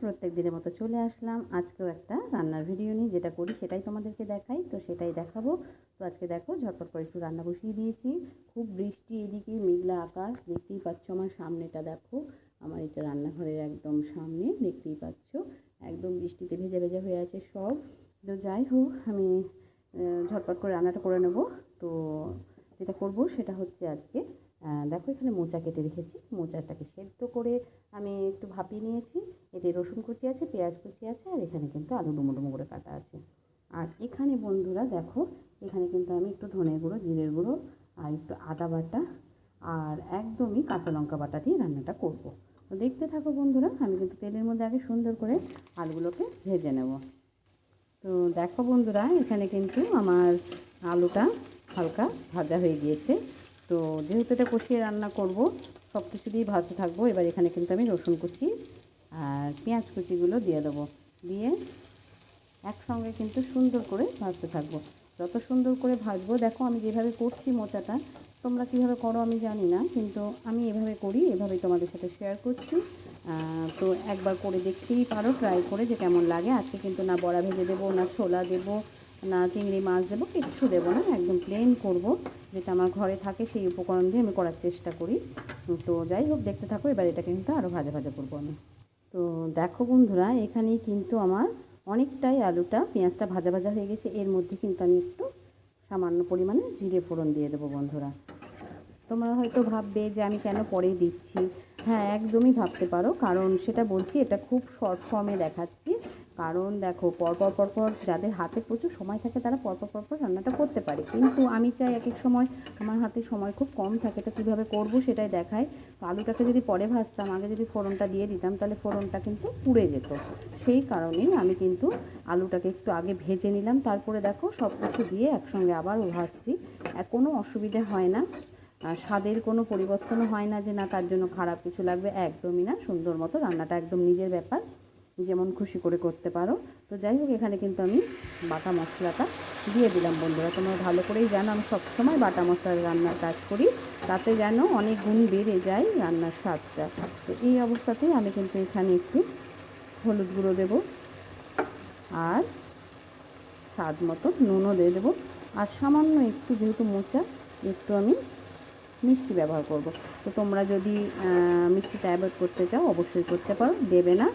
প্রত্যেক দিনের মতো চলে আসলাম আজকেও একটা রান্নার ভিডিও নিয়ে। যেটা করি সেটাই তোমাদেরকে দেখাই, তো সেটাই দেখাবো। তো আজকে দেখো ঝটপট করে একটু রান্না বসিয়ে দিয়েছি। খুব বৃষ্টি, এদিকে মেঘলা আকাশ, দেখতেই পাচ্ছ আমার সামনেটা দেখো, আমার এটা রান্নাঘরের একদম সামনে, দেখতেই পাচ্ছ একদম বৃষ্টিতে ভেজা ভেজা হয়ে আছে সব। তো যাই হোক, আমি ঝটপট করে রান্নাটা করে নেব। তো যেটা করব সেটা হচ্ছে আজকে দেখো এখানে মোচা কেটে রেখেছি, মোচাটাকে সেদ্ধ করে আমি একটু ভাপিয়ে নিয়েছি। এতে রসুন কুচি আছে, পেঁয়াজ কুচি আছে, আর এখানে কিন্তু আলু ডুমো ডুমো করে কাটা আছে। আর এখানে বন্ধুরা দেখো, এখানে কিন্তু আমি একটু ধনের গুঁড়ো, জিরের গুঁড়ো আর একটু আদা বাটা আর একদমই কাঁচা লঙ্কা বাটা দিয়ে রান্নাটা করব। তো দেখতে থাকো বন্ধুরা, আমি কিন্তু তেলের মধ্যে আগে সুন্দর করে আলুগুলোকে ভেজে নেব। তো দেখো বন্ধুরা, এখানে কিন্তু আমার আলুটা হালকা ভাজা হয়ে গিয়েছে। তো যেহেতু এটা কষিয়ে রান্না করব, সব কিছু দিয়ে ভাজতে থাকবো। এবার এখানে কিন্তু আমি রসুন কুচি আর পেঁয়াজ কুচিগুলো দিয়ে দেবো, দিয়ে একসঙ্গে কিন্তু সুন্দর করে ভাজতে থাকবো। যত সুন্দর করে ভাজবো, দেখো আমি যেভাবে করছি মোচাটা, তোমরা কীভাবে করো আমি জানি না, কিন্তু আমি এভাবে করি, এভাবেই তোমাদের সাথে শেয়ার করছি। তো একবার করে দেখতেই পারো, ট্রাই করে যে কেমন লাগে। আজকে কিন্তু না বড়া ভেজে দেবো, না ছোলা দেবো, না চিংড়ি মাছ দেবো, কিচ্ছু দেবো না, একদম প্লেন করব। যেটা আমার ঘরে থাকে সেই উপকরণ দিয়ে আমি করার চেষ্টা করি। তো যাই হোক, দেখতে থাকো। এবার এটা কিন্তু আরও ভাজা ভাজা করবো আমি। তো দেখো বন্ধুরা, এখানেই কিন্তু আমার অনেকটাই আলুটা পেঁয়াজটা ভাজা ভাজা হয়ে গেছে। এর মধ্যে কিন্তু আমি একটু সামান্য পরিমাণে জিরে ফোড়ন দিয়ে দেবো বন্ধুরা। তোমরা হয়তো ভাববে যে আমি কেন পরে দিচ্ছি। হ্যাঁ, একদমই ভাবতে পারো, কারণ সেটা বলছি, এটা খুব শর্ট ফর্মে দেখাচ্ছি। কারণ দেখো, পরপর যাদের হাতে প্রচুর সময় থাকে তারা পরপর রান্নাটা করতে পারে, কিন্তু আমি চাই এক এক সময় আমার হাতে সময় খুব কম থাকে, তো কীভাবে করবো সেটাই দেখায়। তো আলুটাকে যদি পরে ভাজতাম, আগে যদি ফোড়নটা দিয়ে দিতাম, তাহলে ফোড়নটা কিন্তু পুড়ে যেত। সেই কারণেই আমি কিন্তু আলুটাকে একটু আগে ভেজে নিলাম, তারপরে দেখো সব কিছু দিয়ে একসঙ্গে আবারও ভাজছি। কোনো অসুবিধে হয় না, স্বাদের কোনো পরিবর্তনও হয় না যে না তার জন্য খারাপ কিছু লাগবে, একদমই না। সুন্দর মতো রান্নাটা একদম নিজের ব্যাপার, যেমন খুশি করে করতে পারো। তো যাই হোক, এখানে কিন্তু আমি বাটা মশলাটা দিয়ে দিলাম বন্ধুরা। তোমরা ভালো করেই জানো আমি সবসময় বাটা মশলার রান্নার কাজ করি, তাতে যেন অনেক গুণ বেড়ে যায় রান্নার স্বাদটা। তো এই অবস্থাতেই আমি কিন্তু এখানে একটু হলুদ গুঁড়ো দেবো, আর স্বাদ মতো নুনও দিয়ে দেবো, আর সামান্য একটু, যেহেতু মোচা, একটু আমি মিষ্টি ব্যবহার করব। তো তোমরা যদি মিষ্টিটা অ্যাভয়েড করতে চাও অবশ্যই করতে পারো, দেবে না।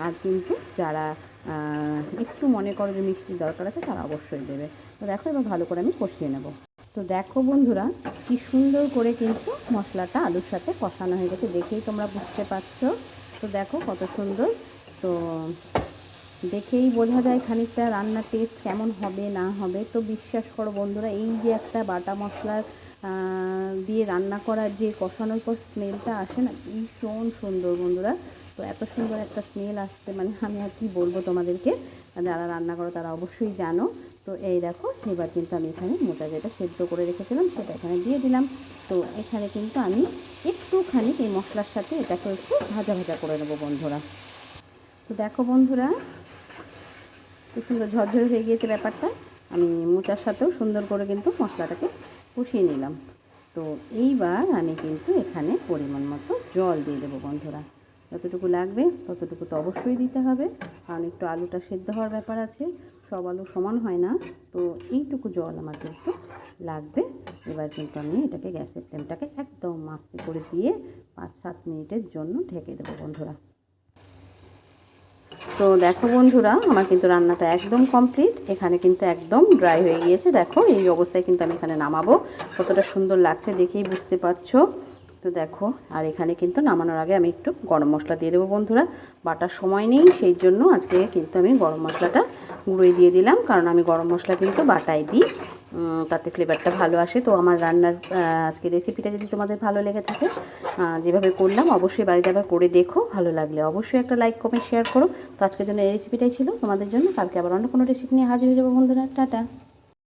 আর কিন্তু যারা একটু মনে করো যে মিষ্টির দরকার আছে তারা অবশ্যই দেবে। তো দেখো, এবার ভালো করে আমি কষিয়ে নেব। তো দেখো বন্ধুরা, কি সুন্দর করে কিন্তু মশলাটা আলুর সাথে কষানো হয়ে গেছে, দেখেই তোমরা বুঝতে পারছো। তো দেখো কত সুন্দর। তো দেখেই বোঝা যায় খানিকটা রান্নার টেস্ট কেমন হবে না হবে। তো বিশ্বাস করো বন্ধুরা, এই যে একটা বাটা মশলার দিয়ে রান্না করার যে কষানোর পর স্মেলটা আসে না, ভীষণ সুন্দর বন্ধুরা। তো এত সুন্দর একটা স্মেল আসছে, মানে আমি আর কি বলবো তোমাদেরকে, যারা রান্না করো তারা অবশ্যই জানো। তো এই দেখো, এবার কিন্তু আমি এখানে মোটা যেটা সেদ্ধ করে রেখেছিলাম সেটা এখানে দিয়ে দিলাম। তো এখানে কিন্তু আমি একটুখানি এই মশলার সাথে এটাকে একটু ভাজা ভাজা করে নেবো বন্ধুরা। তো দেখো বন্ধুরা, খুব সুন্দর ঝরঝরে হয়ে গিয়েছে ব্যাপারটা। আমি মোচার সাথেও সুন্দর করে কিন্তু মশলাটাকে কষিয়ে নিলাম। তো এইবার আমি কিন্তু এখানে পরিমাণ মতো জল দিয়ে দেবো বন্ধুরা। যতটুকু লাগবে ততটুকু তো অবশ্যই দিতে হবে, কারণ একটু আলুটা সেদ্ধ হওয়ার ব্যাপার আছে, সব আলু সমান হয় না। তো এইটুকু জল আমার কিন্তু লাগবে। এবার কিন্তু আমি এটাকে গ্যাসের ফ্লেমটাকে একদম আস্তে করে দিয়ে 5-7 মিনিটের জন্য ঢেকে দেবো বন্ধুরা। তো দেখো বন্ধুরা, আমার কিন্তু রান্নাটা একদম কমপ্লিট। এখানে কিন্তু একদম ড্রাই হয়ে গিয়েছে। দেখো এই অবস্থায় কিন্তু আমি এখানে নামাবো। কতটা সুন্দর লাগছে দেখেই বুঝতে পারছো। তো দেখো, আর এখানে কিন্তু নামানোর আগে আমি একটু গরম মশলা দিয়ে দেবো বন্ধুরা। বাটার সময় নেই, সেই জন্য আজকে কিন্তু আমি গরম মশলাটা গুঁড়োই দিয়ে দিলাম, কারণ আমি গরম মশলা কিন্তু বাটাই দিই, তাতে ফ্লেভারটা ভালো আসে। তো আমার রান্নার আজকে রেসিপিটা যদি তোমাদের ভালো লেগে থাকে, যেভাবে করলাম, অবশ্যই বাড়িতে আবার করে দেখো। ভালো লাগলে অবশ্যই একটা লাইক কমেন্ট শেয়ার করো। তো আজকের জন্য এই রেসিপিটাই ছিল তোমাদের জন্য। কালকে আবার অন্য কোনো রেসিপি নিয়ে হাজির হয়ে যাবো বন্ধুরা। টাটা।